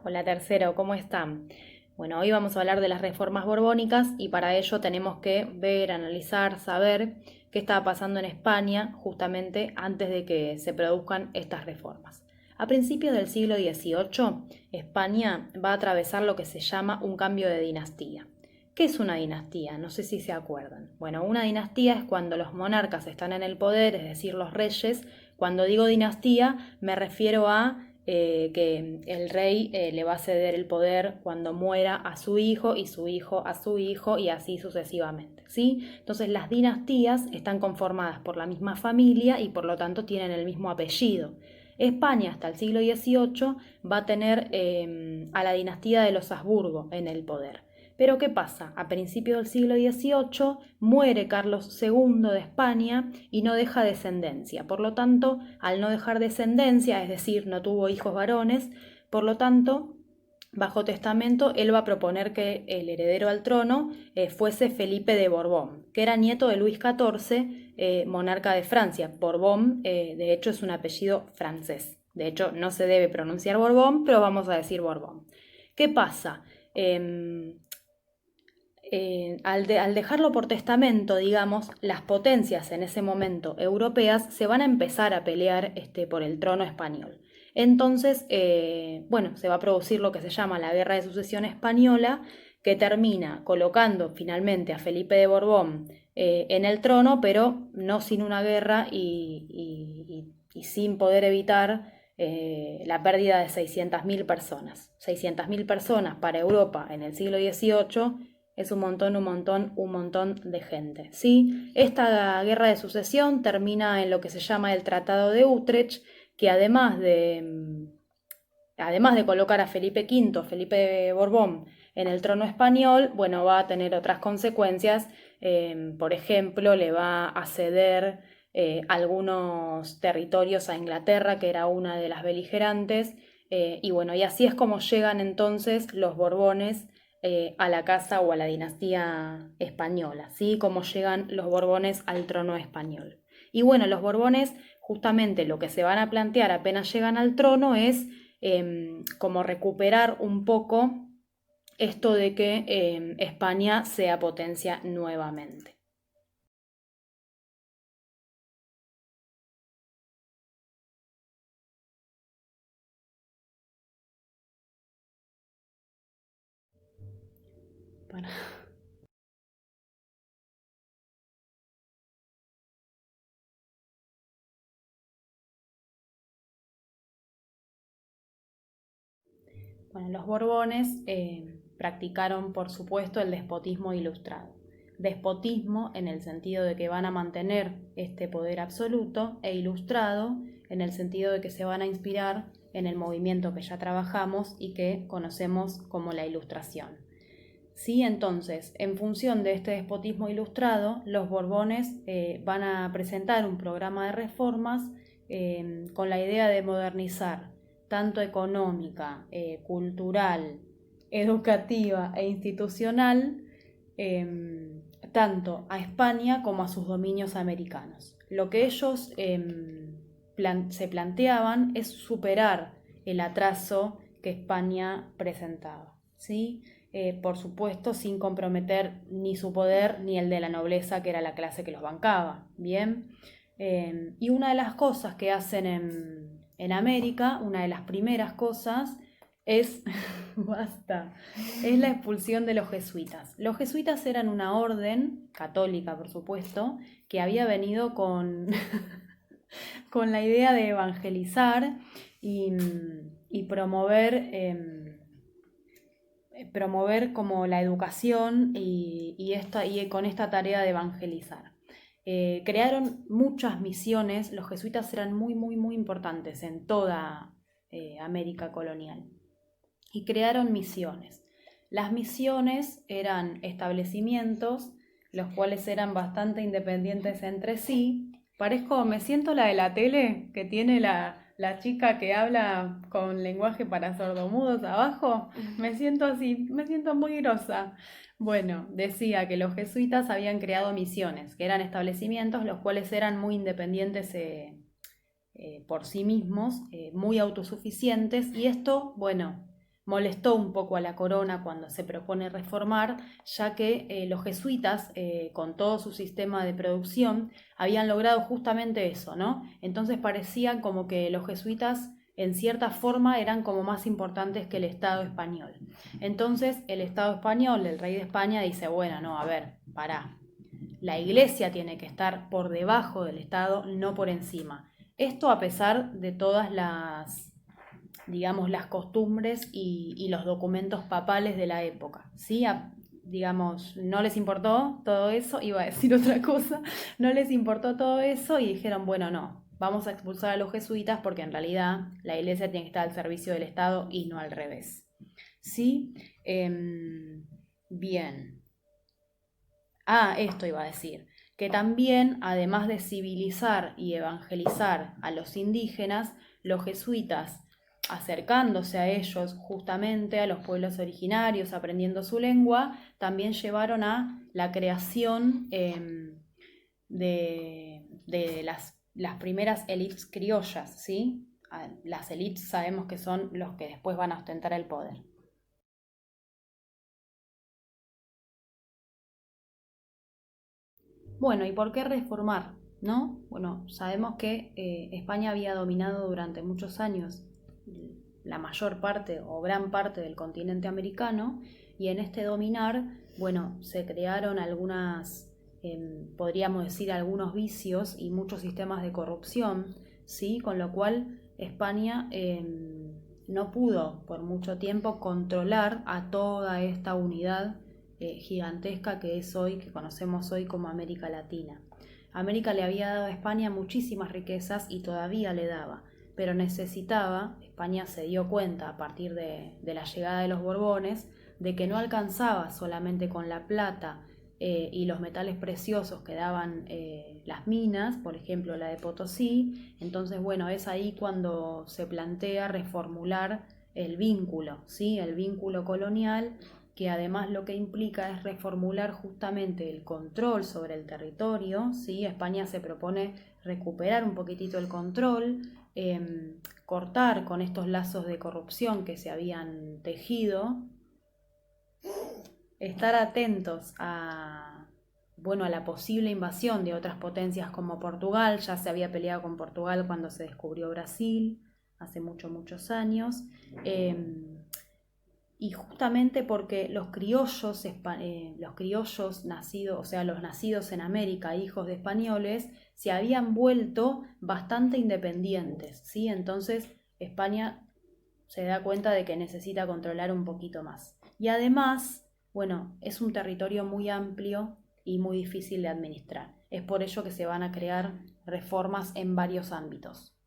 Hola tercero, ¿cómo están? Bueno, hoy vamos a hablar de las reformas borbónicas y para ello tenemos que ver, analizar, saber qué estaba pasando en España justamente antes de que se produzcan estas reformas. A principios del siglo XVIII, España va a atravesar lo que se llama un cambio de dinastía. ¿Qué es una dinastía? No sé si se acuerdan. Bueno, una dinastía es cuando los monarcas están en el poder, es decir, los reyes. Cuando digo dinastía, me refiero a que el rey le va a ceder el poder cuando muera a su hijo y su hijo a su hijo y así sucesivamente, ¿sí? Entonces las dinastías están conformadas por la misma familia y por lo tanto tienen el mismo apellido. España hasta el siglo XVIII va a tener a la dinastía de los Habsburgo en el poder. Pero ¿qué pasa? A principios del siglo XVIII muere Carlos II de España y no deja descendencia. Por lo tanto, al no dejar descendencia, es decir, no tuvo hijos varones, por lo tanto, bajo testamento, él va a proponer que el heredero al trono fuese Felipe de Borbón, que era nieto de Luis XIV, monarca de Francia. Borbón, de hecho, es un apellido francés. De hecho, no se debe pronunciar Borbón, pero vamos a decir Borbón. ¿Qué pasa? Al dejarlo por testamento, digamos, las potencias en ese momento europeas se van a empezar a pelear por el trono español. Entonces, bueno, se va a producir lo que se llama la Guerra de Sucesión Española, que termina colocando finalmente a Felipe de Borbón en el trono, pero no sin una guerra y sin poder evitar la pérdida de 600.000 personas. 600.000 personas para Europa en el siglo XVIII es un montón, un montón, un montón de gente, ¿sí? Esta guerra de sucesión termina en lo que se llama el Tratado de Utrecht, que además de colocar a Felipe V, Felipe Borbón, en el trono español, bueno, va a tener otras consecuencias. Por ejemplo, le va a ceder algunos territorios a Inglaterra, que era una de las beligerantes, y bueno, y así es como llegan entonces los Borbones a la casa o a la dinastía española, ¿sí? Como llegan los Borbones al trono español. Y bueno, los Borbones, justamente lo que se van a plantear apenas llegan al trono es como recuperar un poco esto de que España sea potencia nuevamente. Para... Bueno, los Borbones practicaron, por supuesto, el despotismo ilustrado. Despotismo en el sentido de que van a mantener este poder absoluto e ilustrado en el sentido de que se van a inspirar en el movimiento que ya trabajamos y que conocemos como la Ilustración. Sí, entonces, en función de este despotismo ilustrado, los Borbones van a presentar un programa de reformas con la idea de modernizar tanto económica, cultural, educativa e institucional, tanto a España como a sus dominios americanos. Lo que ellos se planteaban es superar el atraso que España presentaba, ¿sí? Por supuesto sin comprometer ni su poder ni el de la nobleza, que era la clase que los bancaba, ¿bien? Y una de las cosas que hacen en América, una de las primeras cosas, es, basta, es la expulsión de los jesuitas. Los jesuitas eran una orden, católica por supuesto, que había venido con la idea de evangelizar y, y promover como la educación y con esta tarea de evangelizar. Crearon muchas misiones, los jesuitas eran muy, muy, muy importantes en toda América colonial y crearon misiones. Las misiones eran establecimientos los cuales eran bastante independientes entre sí. Parezco, me siento la de la tele que tiene la chica que habla con lenguaje para sordomudos abajo. Me siento así, me siento muy grosa. Bueno, decía que los jesuitas habían creado misiones, que eran establecimientos los cuales eran muy independientes por sí mismos, muy autosuficientes, y esto, bueno, molestó un poco a la corona cuando se propone reformar, ya que los jesuitas, con todo su sistema de producción, habían logrado justamente eso, ¿no? Entonces parecían como que los jesuitas en cierta forma eran como más importantes que el Estado español. Entonces el Estado español, el rey de España, dice, bueno, no, a ver, pará, la Iglesia tiene que estar por debajo del Estado, no por encima. Esto a pesar de todas las, digamos, las costumbres y los documentos papales de la época, ¿sí? Digamos, no les importó todo eso, iba a decir otra cosa, no les importó todo eso y dijeron, bueno, no, vamos a expulsar a los jesuitas porque en realidad la Iglesia tiene que estar al servicio del Estado y no al revés, ¿sí? Bien. Esto iba a decir, que también, además de civilizar y evangelizar a los indígenas, los jesuitas, acercándose a ellos justamente, a los pueblos originarios, aprendiendo su lengua, también llevaron a la creación de las primeras élites criollas, ¿sí? Las élites sabemos que son los que después van a ostentar el poder. Bueno, ¿y por qué reformar? ¿No? Bueno, sabemos que España había dominado durante muchos años la mayor parte o gran parte del continente americano y en este dominar, bueno, se crearon algunas, podríamos decir, algunos vicios y muchos sistemas de corrupción, ¿sí? Con lo cual España no pudo por mucho tiempo controlar a toda esta unidad gigantesca que es hoy, que conocemos hoy como América Latina. América le había dado a España muchísimas riquezas y todavía le daba, pero necesitaba, España se dio cuenta a partir de la llegada de los Borbones, de que no alcanzaba solamente con la plata y los metales preciosos que daban las minas, por ejemplo la de Potosí. Entonces, bueno, es ahí cuando se plantea reformular el vínculo, ¿sí? El vínculo colonial, que además lo que implica es reformular justamente el control sobre el territorio, ¿sí? España se propone recuperar un poquitito el control, cortar con estos lazos de corrupción que se habían tejido, estar atentos a, bueno, a la posible invasión de otras potencias como Portugal. Ya se había peleado con Portugal cuando se descubrió Brasil, hace muchos años. Y justamente porque los criollos nacidos, o sea, los nacidos en América, hijos de españoles, se habían vuelto bastante independientes, ¿sí? Entonces España se da cuenta de que necesita controlar un poquito más. Y además, bueno, es un territorio muy amplio y muy difícil de administrar. Es por ello que se van a crear reformas en varios ámbitos.